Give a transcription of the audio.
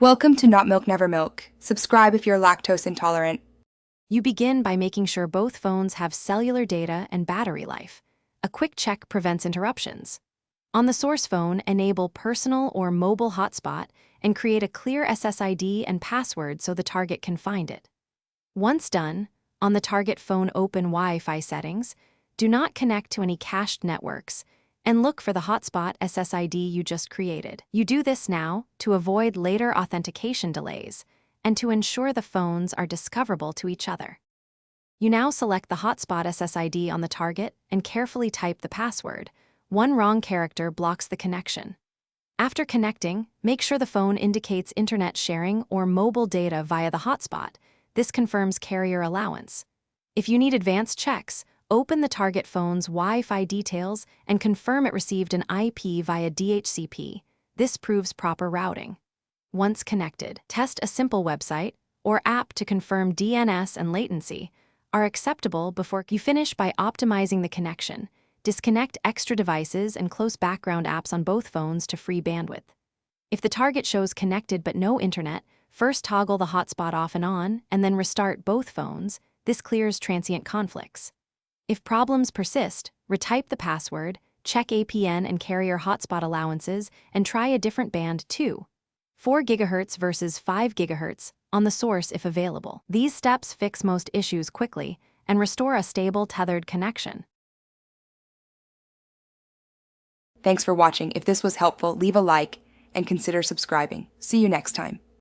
Welcome to Not Milk Never Milk. Subscribe if you're lactose intolerant. You begin by making sure both phones have cellular data and battery life. A quick check prevents interruptions. On the source phone, enable personal or mobile hotspot and create a clear SSID and password so the target can find it. Once done, on the target phone open Wi-Fi settings, do not connect to any cached networks, and look for the hotspot SSID you just created. You do this now to avoid later authentication delays and to ensure the phones are discoverable to each other. You now select the hotspot SSID on the target and carefully type the password. One wrong character blocks the connection. After connecting, make sure the phone indicates internet sharing or mobile data via the hotspot. This confirms carrier allowance. If you need advanced checks, open the target phone's Wi-Fi details and confirm it received an IP via DHCP. This proves proper routing. Once connected, test a simple website or app to confirm DNS and latency are acceptable before you finish by optimizing the connection. Disconnect extra devices and close background apps on both phones to free bandwidth. If the target shows connected but no internet, first toggle the hotspot off and on, and then restart both phones. This clears transient conflicts. If problems persist, retype the password, check APN and carrier hotspot allowances, and try a different band too. 4 GHz versus 5 GHz on the source if available. These steps fix most issues quickly and restore a stable tethered connection. Thanks for watching. If this was helpful, leave a like and consider subscribing. See you next time.